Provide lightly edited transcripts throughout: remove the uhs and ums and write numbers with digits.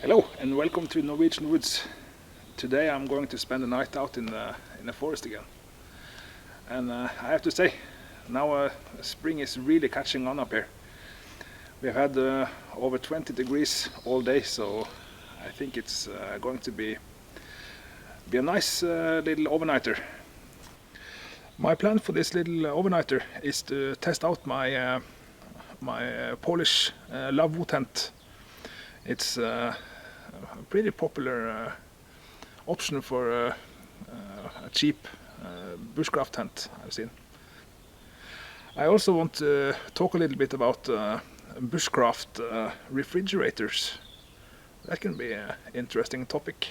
Hello and welcome to Norwegian Woods. Today I'm going to spend the night out in the forest again. And I have to say, now spring is really catching on up here. We've had over 20 degrees all day, so I think it's going to be a nice little overnighter. My plan for this little overnighter is to test out my Polish lavvu tent. It's a pretty popular option for a cheap bushcraft tent I've seen. I also want to talk a little bit about bushcraft refrigerators. That can be an interesting topic.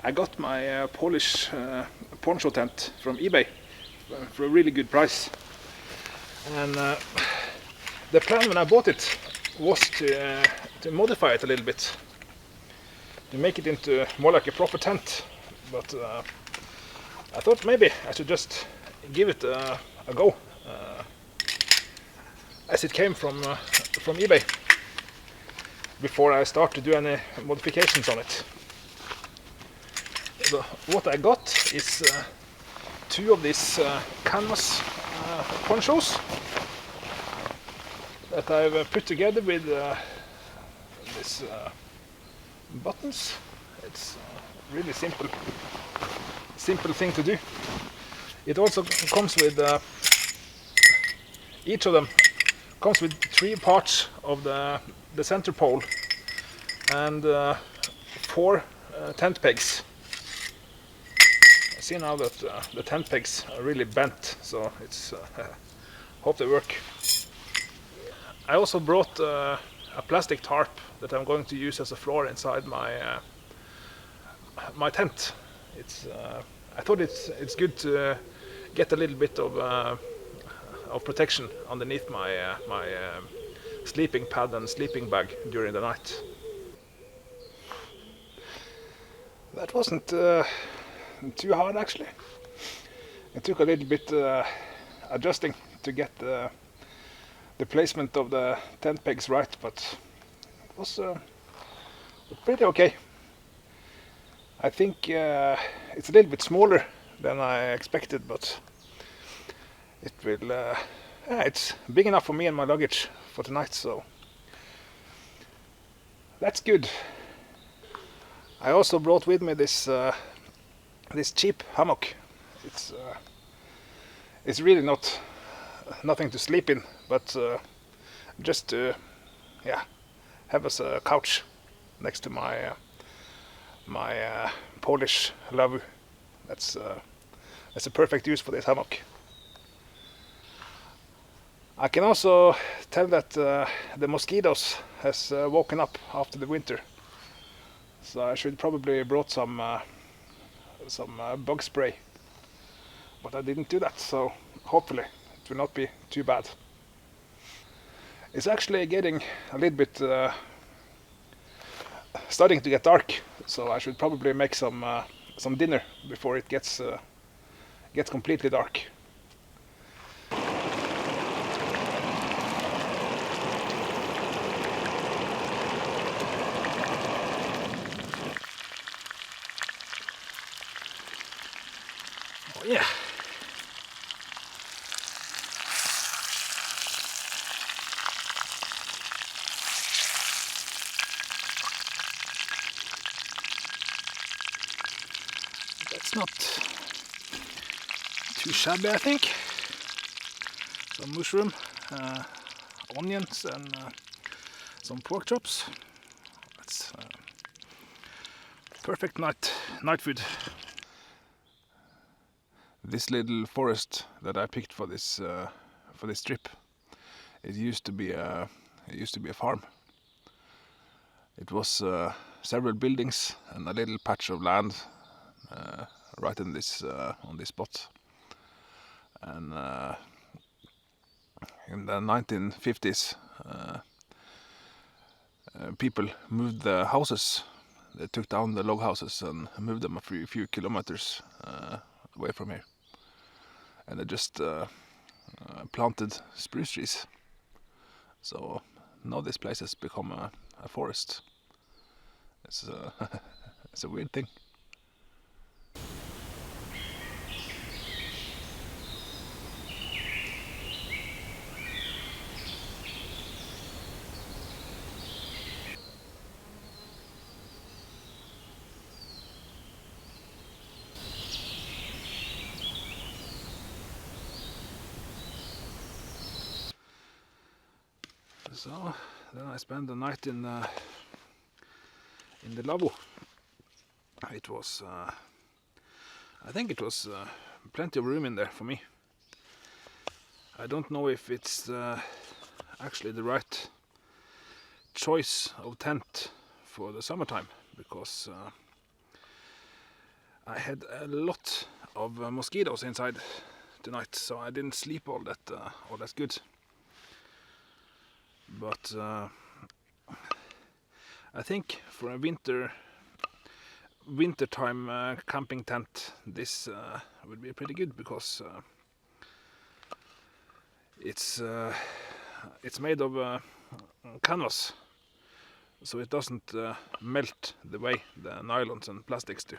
I got my Polish Poncho tent from eBay for a really good price. And the plan when I bought it was to modify it a little bit, to make it into more like a proper tent. But I thought maybe I should just give it a go, as it came from eBay, before I start to do any modifications on it. So what I got is two of these canvas ponchos that I've put together with these buttons. It's a really simple thing to do. It also comes with each of them comes with 3 parts of the center pole and 4 tent pegs. I see now that the tent pegs are really bent, so it's hope they work. I also brought a plastic tarp that I'm going to use as a floor inside my tent. I thought it's good to get a little bit of protection underneath my sleeping pad and sleeping bag during the night. That wasn't too hard actually. It took a little bit adjusting to get the placement of the tent pegs right, but it was pretty okay. I think it's a little bit smaller than I expected, but it will. It's big enough for me and my luggage for tonight, so that's good. I also brought with me this cheap hammock. It's really nothing to sleep in, but just to have as a couch next to my Polish lavvu. That's a perfect use for this hammock. I can also tell that the mosquitoes has woken up after the winter, so I should probably brought some bug spray, but I didn't do that, so hopefully it will not be too bad. It's actually getting a little bit starting to get dark, so I should probably make some dinner before it gets completely dark. Oh yeah. That's not too shabby, I think. Some mushroom, onions, and some pork chops. That's perfect night food. This little forest that I picked for this trip, it used to be a farm. It was several buildings and a little patch of land right in this on this spot. And in the 1950s, people moved the houses. They took down the log houses and moved them a few kilometers away from here. And they just planted spruce trees. So now this place has become a a forest. It's it's a weird thing. So then I spent the night in the lavvu. It was, I think it was plenty of room in there for me. I don't know if it's actually the right choice of tent for the summertime, because I had a lot of mosquitoes inside tonight, so I didn't sleep all that good. But I think for a wintertime camping tent, this would be pretty good, because it's made of canvas, so it doesn't melt the way the nylons and plastics do.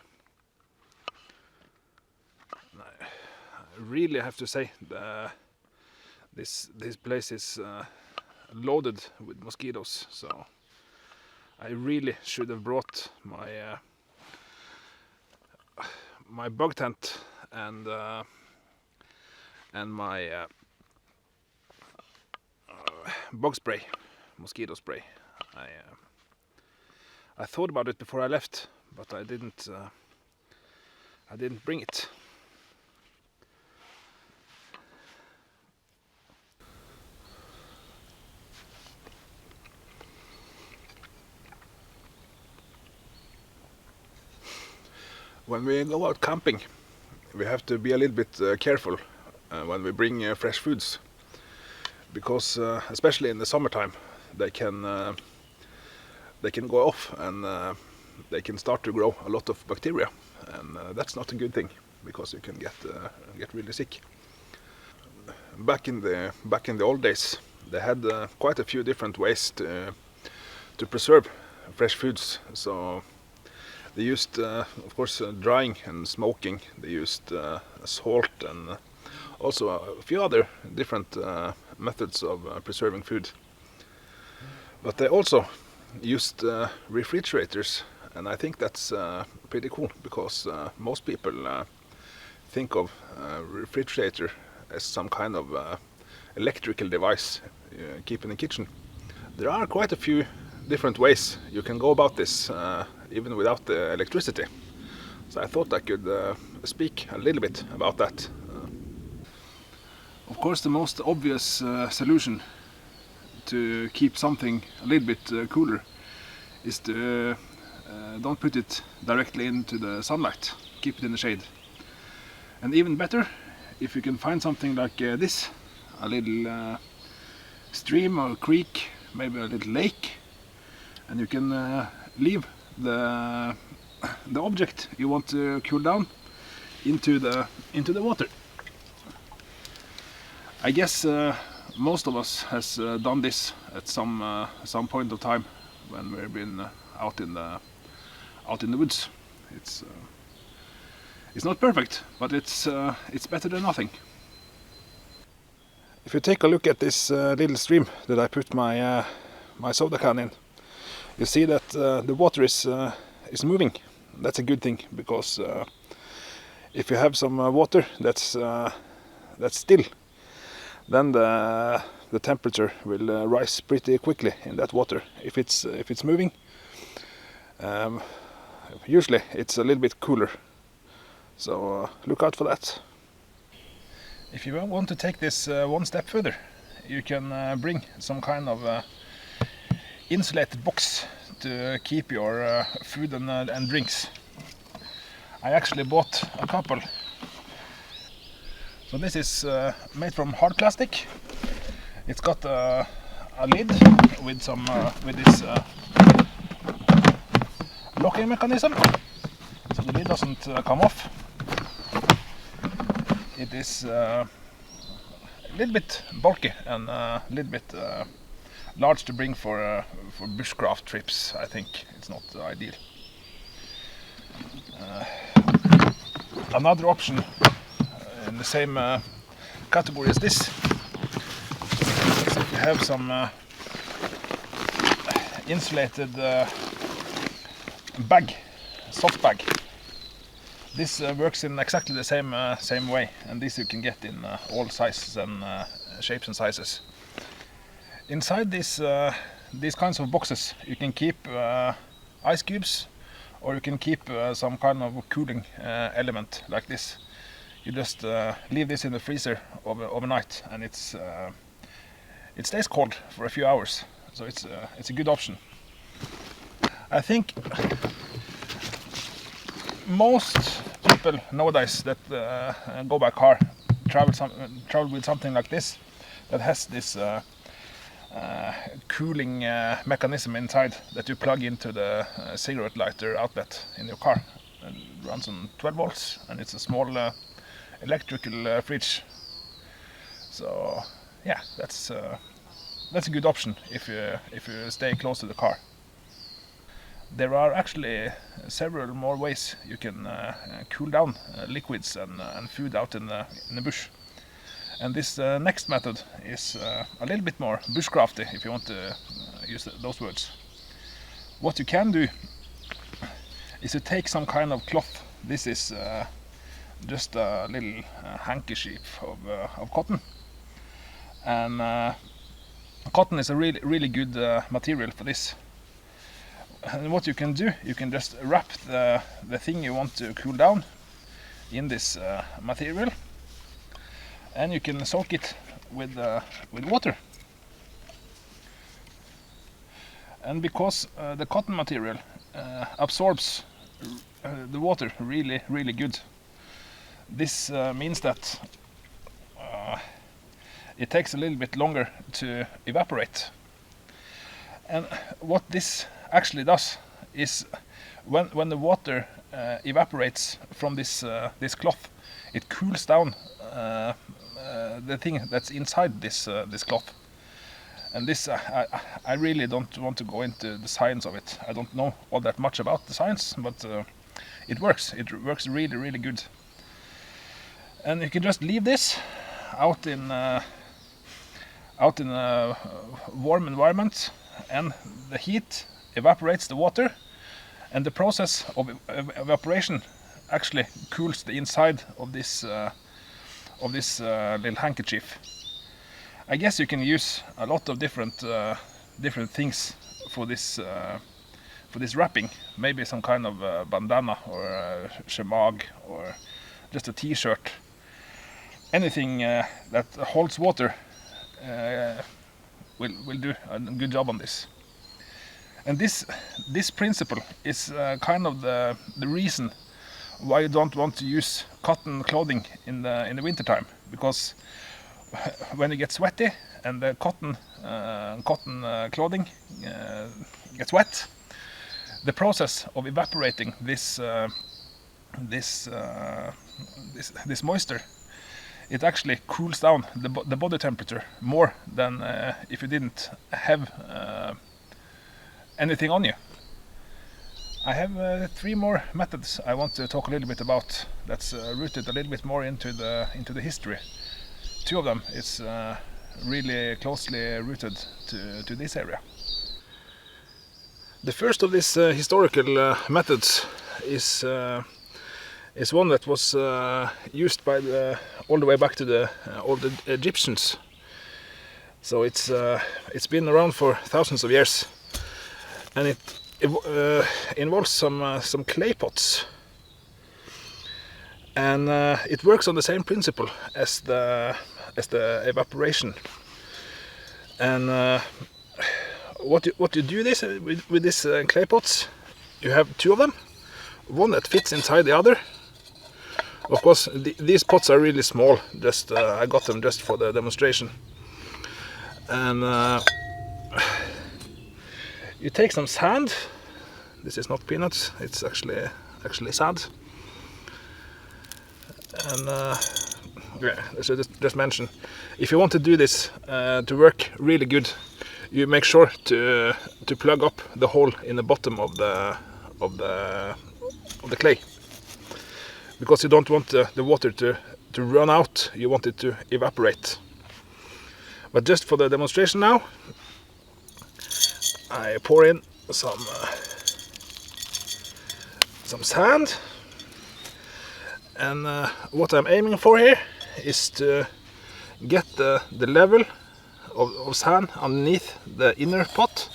I really have to say this place is loaded with mosquitoes, so I really should have brought my bug tent and my bug spray, mosquito spray. I thought about it before I left, but I didn't bring it. When we go out camping, we have to be a little bit careful when we bring fresh foods, because especially in the summertime, they can go off and they can start to grow a lot of bacteria, and that's not a good thing, because you can get really sick. Back in the old days, they had quite a few different ways to preserve fresh foods. So they used, of course, drying and smoking. They used salt, and also a few other different methods of preserving food. But they also used refrigerators, and I think that's pretty cool, because most people think of refrigerator as some kind of electrical device you keep in the kitchen. There are quite a few different ways you can go about this, even without the electricity. So I thought I could speak a little bit about that. Of course, the most obvious solution to keep something a little bit cooler is to don't put it directly into the sunlight. Keep it in the shade. And even better, if you can find something like this, a little stream or creek, maybe a little lake, and you can leave the object you want to cool down into the water. I guess most of us has done this at some point of time when we've been out in the woods. It's not perfect, but it's better than nothing. If you take a look at this little stream that I put my soda can in, you see that the water is moving. That's a good thing, because if you have some water that's still, then the temperature will rise pretty quickly in that water. If it's moving, usually it's a little bit cooler. So look out for that. If you want to take this one step further, you can bring some kind of insulated box to keep your food and drinks. I actually bought a couple. So this is made from hard plastic. It's got a lid with this locking mechanism, so the lid doesn't come off. It is a little bit bulky and a little bit large to bring for bushcraft trips. I think it's not ideal. Another option in the same category as this is if you have some insulated bag, soft bag. This works in exactly the same way, and this you can get in all sizes and shapes and sizes. Inside these kinds of boxes you can keep ice cubes, or you can keep some kind of cooling element like this. You just leave this in the freezer overnight, and it stays cold for a few hours. So it's a good option. I think most people nowadays that go by car travel with something like this that has this cooling mechanism inside that you plug into the cigarette lighter outlet in your car. It runs on 12 volts, and it's a small electrical fridge. So yeah, that's a good option if you stay close to the car. There are actually several more ways you can cool down liquids and food out in the bush. And this next method is a little bit more bushcrafty, if you want to use those words. What you can do is to take some kind of cloth. This is just a little handkerchief of cotton. And cotton is a really good material for this. And what you can do, you can just wrap the thing you want to cool down in this material, and you can soak it with water. And because the cotton material absorbs the water really good, this means that it takes a little bit longer to evaporate. And what this actually does is when the water evaporates from this cloth, it cools down the thing that's inside this cloth. And this I really don't want to go into the science of it. I don't know all that much about the science, but it works. It works really good. And you can just leave this out in a warm environment, and the heat evaporates the water, and the process of evaporation actually cools the inside of this little handkerchief. I guess you can use a lot of different things for this wrapping. Maybe some kind of bandana or a shemag or just a t-shirt. Anything that holds water will do a good job on this. And this principle is kind of the reason why you don't want to use cotton clothing in the winter time, because when you get sweaty and the cotton clothing gets wet, the process of evaporating this moisture, it actually cools down the body temperature more than if you didn't have anything on you. I have 3 more methods I want to talk a little bit about that's rooted a little bit more into the history. 2 of them is really closely rooted to this area. The first of these historical methods is one that was used by all the way back to the old Egyptians. So it's been around for thousands of years, and it involves some clay pots, and it works on the same principle as the evaporation. And what you do this with these clay pots, you have 2 of them, one that fits inside the other. Of course, these pots are really small. Just I got them just for the demonstration. And you take some sand. This is not peanuts. It's actually sand. And yeah, I should just mention, if you want to do this to work really good, you make sure to plug up the hole in the bottom of the clay, because you don't want the water to run out. You want it to evaporate. But just for the demonstration now, I pour in some sand, and what I'm aiming for here is to get the level of sand underneath the inner pot,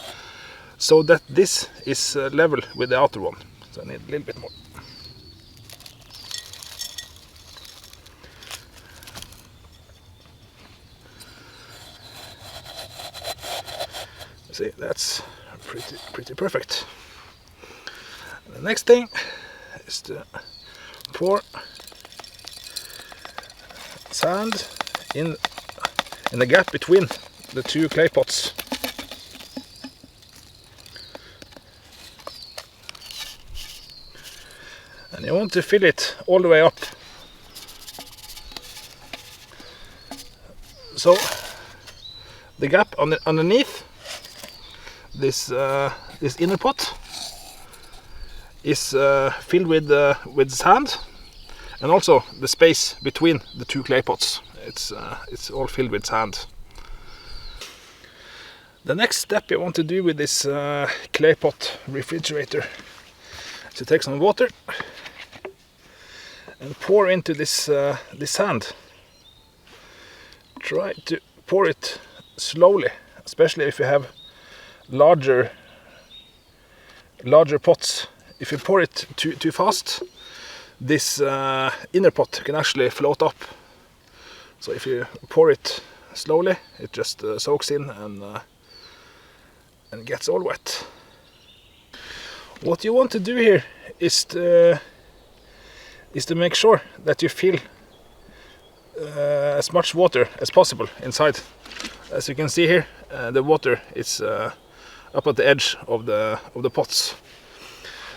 so that this is level with the outer one. So I need a little bit more. See, that's pretty perfect. The next thing is to pour sand in the gap between the two clay pots. And you want to fill it all the way up. So the gap underneath this inner pot is filled with sand, and also the space between the two clay pots. It's all filled with sand. The next step you want to do with this clay pot refrigerator is to take some water and pour into this sand. Try to pour it slowly, especially if you have larger pots. If you pour it too fast, this inner pot can actually float up. So if you pour it slowly, it just soaks in and gets all wet. What you want to do here is to make sure that you fill as much water as possible inside. As you can see here, the water is up at the edge of the pots.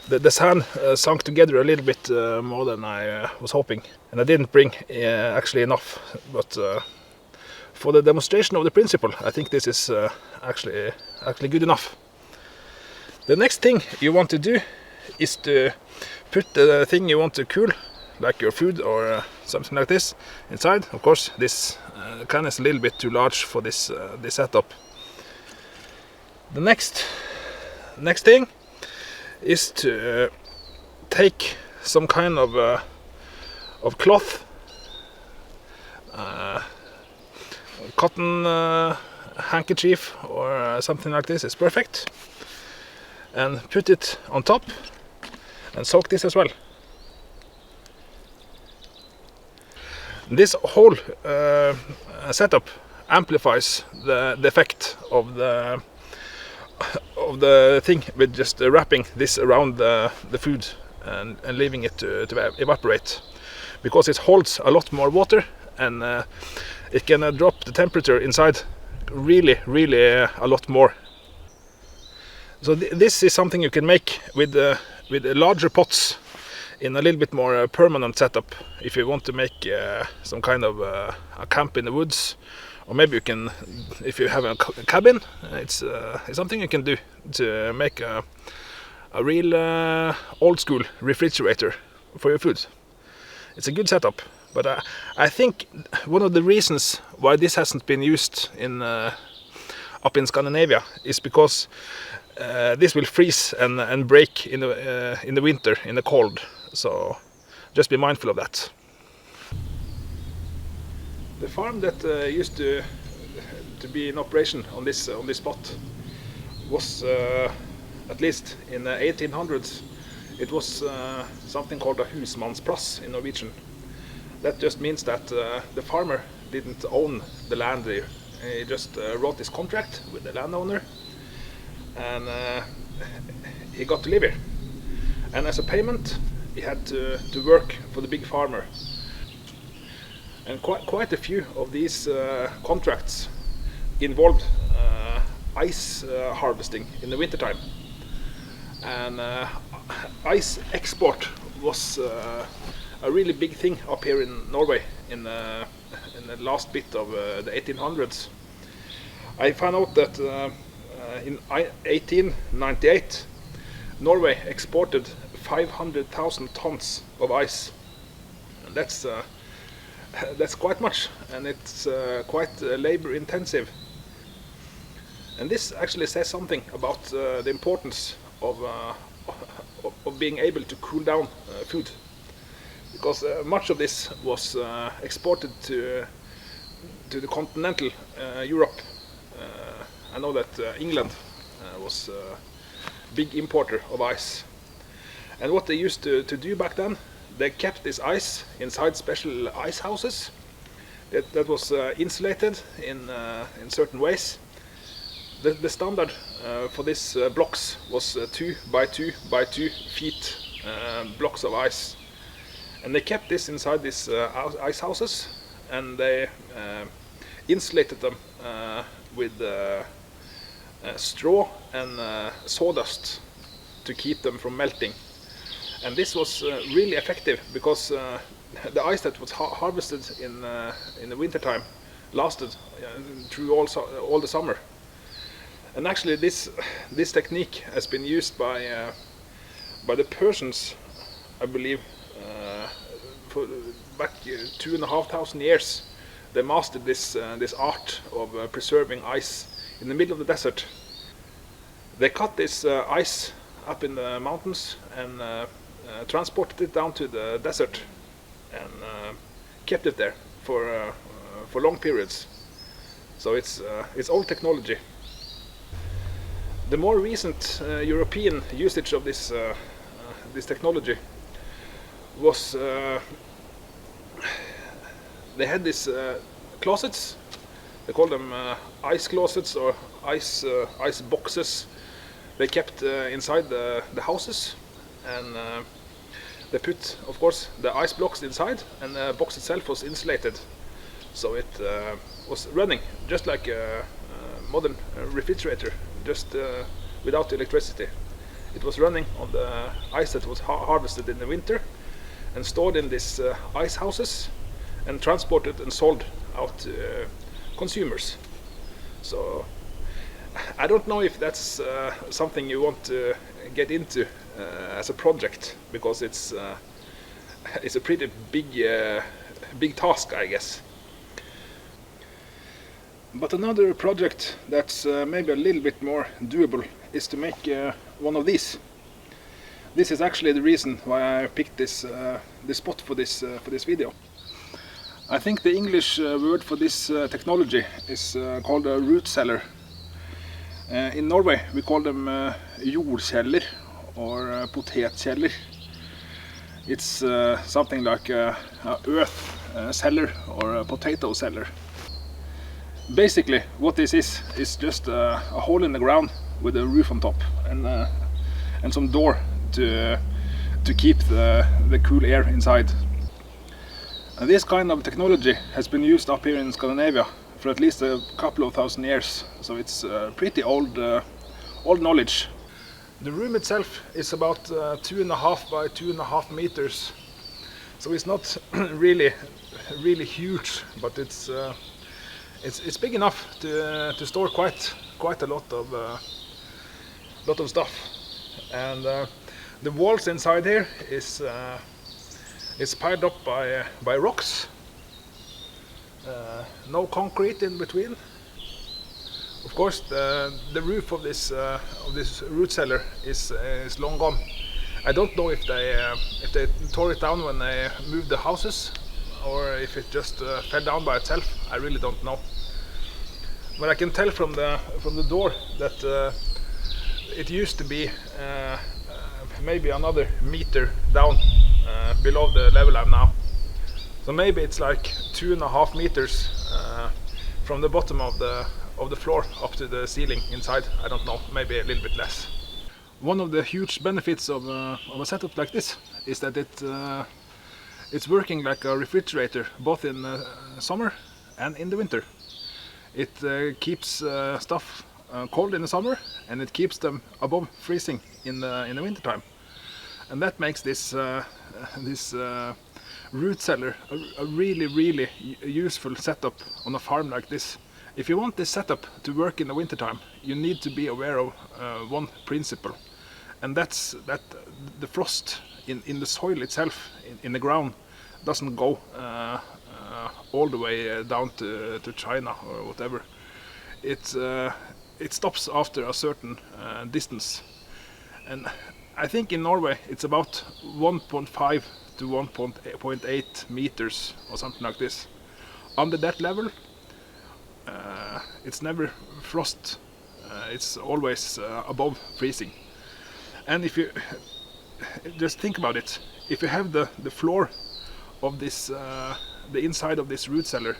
The sand sunk together a little bit more than I was hoping, and I didn't bring actually enough, but for the demonstration of the principle, I think this is actually good enough. The next thing you want to do is to put the thing you want to cool, like your food or something like this, inside. Of course, this can is a little bit too large for this setup. The next thing is to take some kind of cloth, cotton handkerchief or something like this is perfect, and put it on top and soak this as well. This whole setup amplifies the effect of the thing with just wrapping this around the food and leaving it to evaporate, because it holds a lot more water, and it can drop the temperature inside really a lot more. So this is something you can make with larger pots in a little bit more permanent setup. If you want to make some kind of a camp in the woods, or maybe you can, if you have a cabin, it's something you can do to make a real old school refrigerator for your food. It's a good setup, but I think one of the reasons why this hasn't been used up in Scandinavia is because this will freeze and break in the winter, in the cold. So just be mindful of that. The farm that used to be in operation on this spot was, at least in the 1800s, it was something called a husmannsplass in Norwegian. That just means that the farmer didn't own the land there. He just wrote this contract with the landowner, and he got to live here. And as a payment, he had to work for the big farmer. And quite a few of these contracts involved ice harvesting in the wintertime. And ice export was a really big thing up here in Norway in the last bit of the 1800s. I found out that in 1898, Norway exported 500,000 tons of ice. And that's quite much, and it's quite labor intensive. And this actually says something about the importance of being able to cool down food, because much of this was exported to the continental Europe. I know that England was a big importer of ice, and what they used to do back then, they kept this ice inside special ice houses that was insulated in certain ways. The standard for these blocks was 2 by 2 by 2 feet blocks of ice, and they kept this inside these ice houses, and they insulated them with straw and sawdust to keep them from melting. And this was really effective, because the ice that was harvested in the winter time lasted through all the summer. And actually this technique has been used by the Persians, I believe, for back 2,500 years. They mastered this art of preserving ice in the middle of the desert. They cut this ice up in the mountains and transported it down to the desert and kept it there for long periods. So it's old technology. The more recent European usage of this technology was they had these closets. They call them ice closets or ice boxes. They kept inside the houses, and they put, of course, the ice blocks inside, and the box itself was insulated, so it was running just like a modern refrigerator, just without electricity. It was running on the ice that was harvested in the winter and stored in these ice houses and transported and sold out to consumers. So I don't know if that's something you want to get into as a project, because it's a pretty big task, I guess. But another project that's maybe a little bit more doable is to make one of these. This is actually the reason why I picked this spot for this video. I think the English word for this technology is called a root cellar. In Norway we call them jordceller or potetkjeller. It's something like a earth cellar or a potato cellar. Basically what this is just a hole in the ground with a roof on top and some door to keep the cool air inside. And this kind of technology has been used up here in Scandinavia for at least a couple of thousand years, so it's pretty old knowledge. The room itself is about 2.5 by 2.5 meters, so it's not really huge, but it's big enough to store quite a lot of stuff. And the walls inside here is piled up by rocks. No concrete in between. Of course, the roof of this root cellar is long gone. I don't know if they tore it down when they moved the houses, or if it just fell down by itself. I really don't know. But I can tell from the door that it used to be maybe another meter down below the level I'm now. So maybe it's like 2.5 meters from the bottom of the floor up to the ceiling inside. I don't know, maybe a little bit less. One of the huge benefits of a setup like this is that it's working like a refrigerator, both in summer and in the winter. It keeps stuff cold in the summer, and it keeps them above freezing in the winter time. And that makes this root cellar a really useful setup on a farm like this. If you want this setup to work in the wintertime, you need to be aware of one principle, and that's that the frost in the soil itself, in the ground, doesn't go all the way down to China or whatever. It stops after a certain distance, and I think in Norway it's about 1.5 to 1.8 meters or something like this. Under that level, it's never frost. It's always above freezing. And if you just think about it, if you have the floor of this, the inside of this root cellar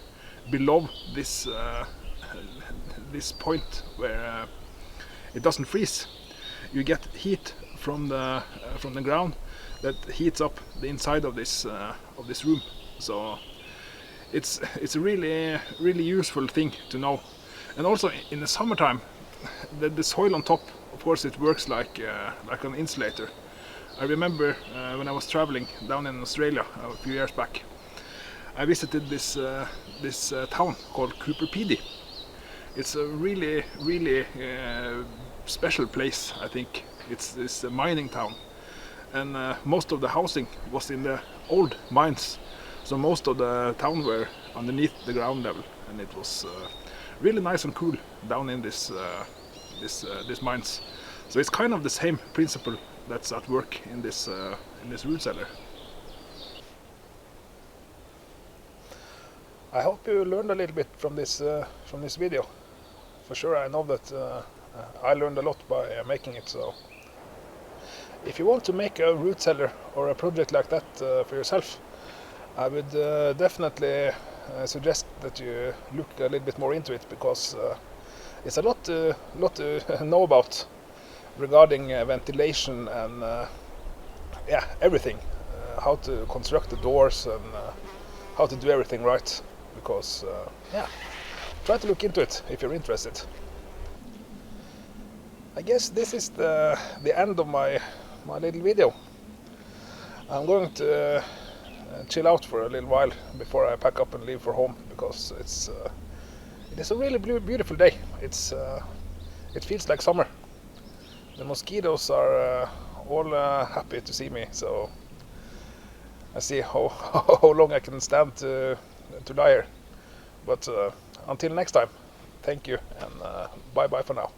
below this this point where it doesn't freeze, you get heat from the ground that heats up the inside of this room. So it's a really useful thing to know. And also in the summertime, the soil on top, of course, it works like an insulator. I remember when I was traveling down in Australia a few years back, I visited this town called Cooper Pedy. It's a really special place, I think. It's a mining town, and most of the housing was in the old mines, so most of the town were underneath the ground level, and it was really nice and cool down in this mines. So it's kind of the same principle that's at work in this root cellar. I hope you learned a little bit from this video. For sure, I know that I learned a lot by making it. So if you want to make a root cellar or a project like that for yourself, I would definitely suggest that you look a little bit more into it, because it's a lot to know about regarding ventilation and yeah, everything, how to construct the doors and how to do everything right. Because yeah, try to look into it if you're interested. I guess this is the end of my little video. I'm going to chill out for a little while before I pack up and leave for home, because it is a really beautiful day. It feels like summer. The mosquitoes are all happy to see me, so I see how long I can stand to lie here. But until next time, thank you, and bye bye for now.